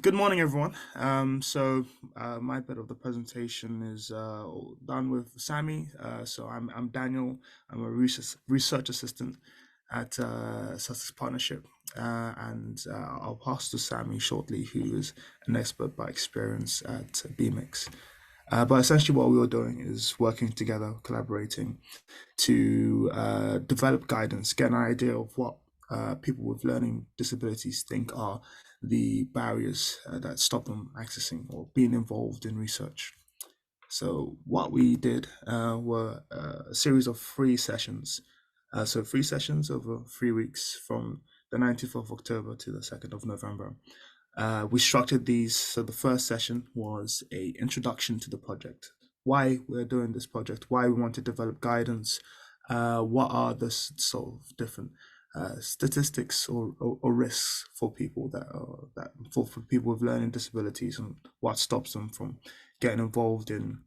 Good morning, everyone. My bit of the presentation is done with Sammy. I'm Daniel. I'm a research assistant at Sussex Partnership, and I'll pass to Sammy shortly, who is an expert by experience at Bemix. But essentially, what we were doing is working together, collaborating to develop guidance, get an idea of what people with learning disabilities think are the barriers that stop them accessing or being involved in research. So what we did were a series of free sessions. Free sessions over 3 weeks from the 19th of October to the 2nd of November. We structured these. So the first session was a introduction to the project, why we're doing this project, why we want to develop guidance, what are the sort of different statistics or risks for people for people with learning disabilities, and what stops them from getting involved in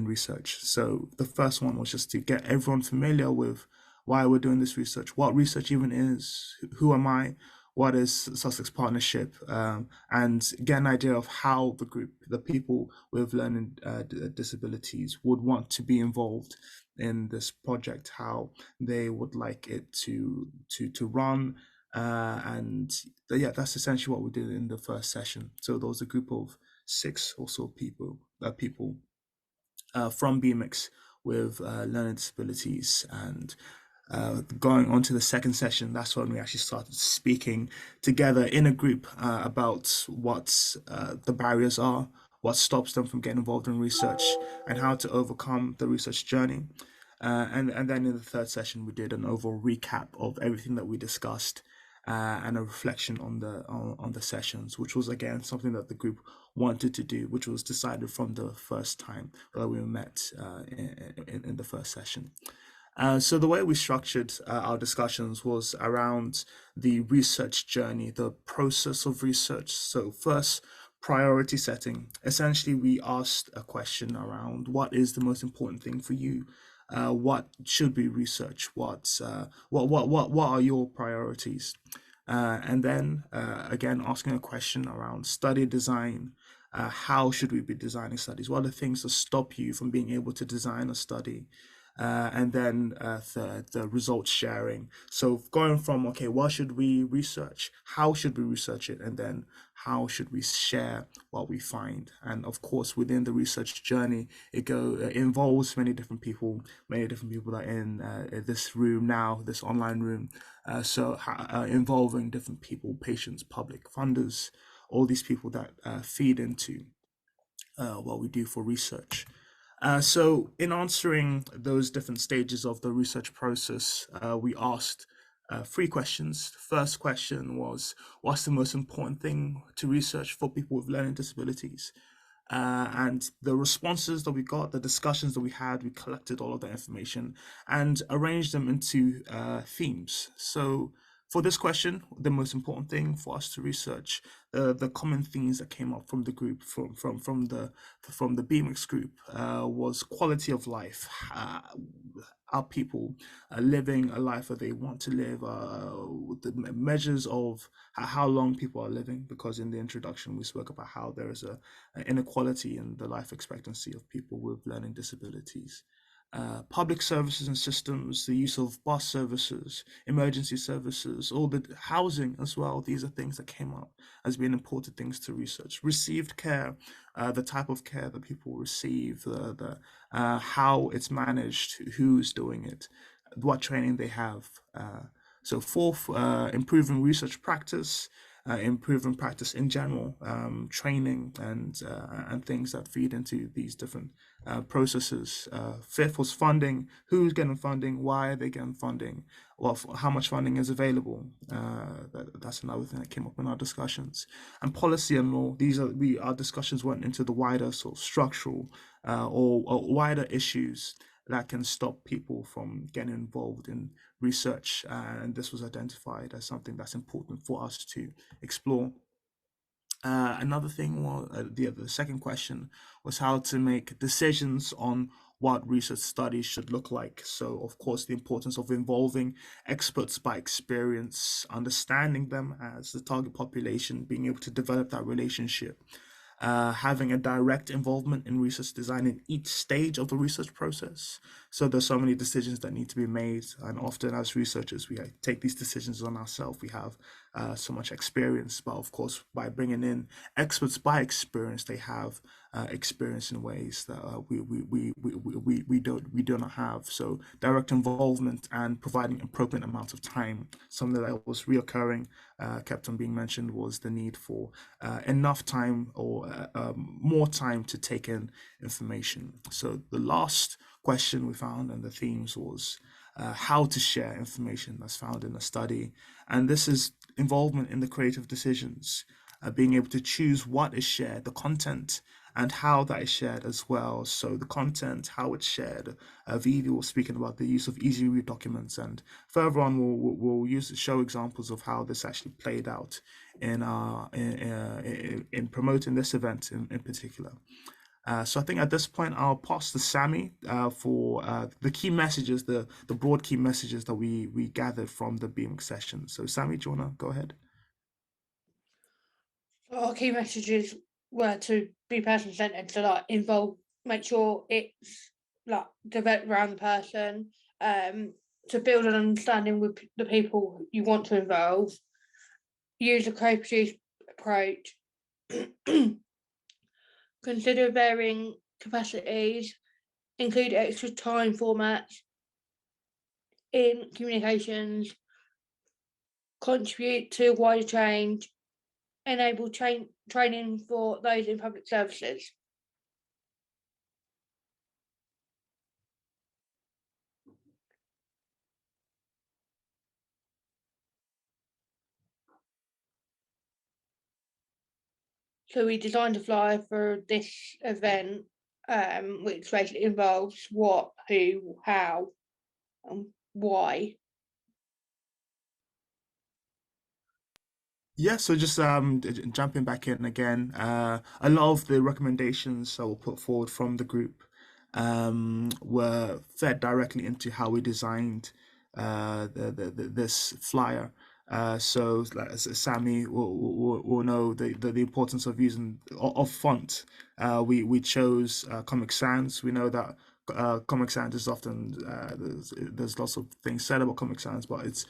research. So the first one was just to get everyone familiar with why we're doing this research, what research even is, who am I, what is Sussex Partnership, and get an idea of how the people with learning disabilities would want to be involved in this project, how they would like it to run, and yeah, that's essentially what we did in the first session. So there was a group of six or so people from BMX with learning disabilities, and going on to the second session, that's when we actually started speaking together in a group about what the barriers are, what stops them from getting involved in research, and how to overcome the research journey. And then in the third session, we did an overall recap of everything that we discussed, and a reflection on the sessions, which was again something that the group wanted to do, which was decided from the first time that we met in the first session. So the way we structured our discussions was around the research journey, the process of research. So first, priority setting. Essentially, we asked a question around what is the most important thing for you. What should we research? What are your priorities? And then again, asking a question around study design. How should we be designing studies? What are the things that stop you from being able to design a study? And then the results sharing. So going from, okay, what should we research? How should we research it? And then how should we share what we find? And of course, within the research journey, it involves many different people that are in this room now, this online room. Involving different people, patients, public funders, all these people that feed into what we do for research. So in answering those different stages of the research process, we asked three questions. The first question was, what's the most important thing to research for people with learning disabilities? And the responses that we got, the discussions that we had, we collected all of that information and arranged them into themes. So for this question, the most important thing for us to research, the common themes that came up from the group, from the Bemix group, was quality of life. Are people living a life that they want to live? The measures of how long people are living, because in the introduction we spoke about how there is an inequality in the life expectancy of people with learning disabilities. Public services and systems, the use of bus services, emergency services, all the housing as well. These are things that came up as being important things to research. Received care, the type of care that people receive, how it's managed, who's doing it, what training they have. So fourth, improving research practice, improving practice in general, training and things that feed into these different processes. Fifth was funding. Who's getting funding? Why are they getting funding? How much funding is available? That's another thing that came up in our discussions. And policy and law. Our discussions went into the wider sort of structural or wider issues that can stop people from getting involved in research. And this was identified as something that's important for us to explore. Another thing was the second question was how to make decisions on what research studies should look like. So, of course, the importance of involving experts by experience, understanding them as the target population, being able to develop that relationship, having a direct involvement in research design in each stage of the research process. So there's so many decisions that need to be made, and often as researchers, we take these decisions on ourselves. We have so much experience, but of course, by bringing in experts by experience, they have experience in ways that we do not have. So direct involvement and providing appropriate amounts of time, something that was reoccurring, kept on being mentioned, was the need for enough time or more time to take in information. So the last question we found and the themes was how to share information that's found in a study. And this is involvement in the creative decisions, being able to choose what is shared, the content, and how that is shared as well. So the content, how it's shared. Vivi was speaking about the use of easy read documents, and further on we'll use show examples of how this actually played out in promoting this event in particular. So I think at this point I'll pass to Sammy for the key messages, the broad key messages that we gathered from the Bemix session. So Sammy, do you wanna go ahead? Our key messages were to be person centered, so like involve, make sure it's like developed around the person, to build an understanding with the people you want to involve, use a co-produced approach, consider varying capacities, include extra time formats in communications, contribute to wider change, enable training for those in public services. So we designed a flyer for this event, which basically involves what, who, how, and why. Yeah, so just jumping back in again, a lot of the recommendations that were put forward from the group were fed directly into how we designed this flyer. So like, Sammy will know the importance of using of font. We chose Comic Sans. We know that Comic Sans is often there's lots of things said about Comic Sans, but it's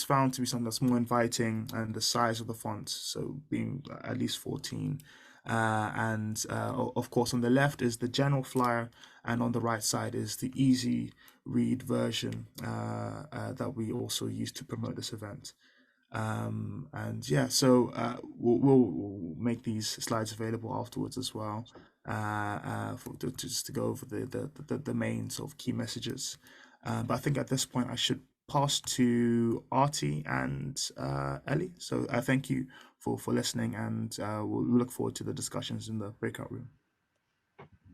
found to be something that's more inviting, and the size of the font, so being at least 14. And of course, on the left is the general flyer, and on the right side is the easy read version that we also use to promote this event. And yeah, so we'll make these slides available afterwards as well, just to go over the main sort of key messages. But I think at this point I should pass to Artie and Ellie. So thank you for listening, and we'll look forward to the discussions in the breakout room.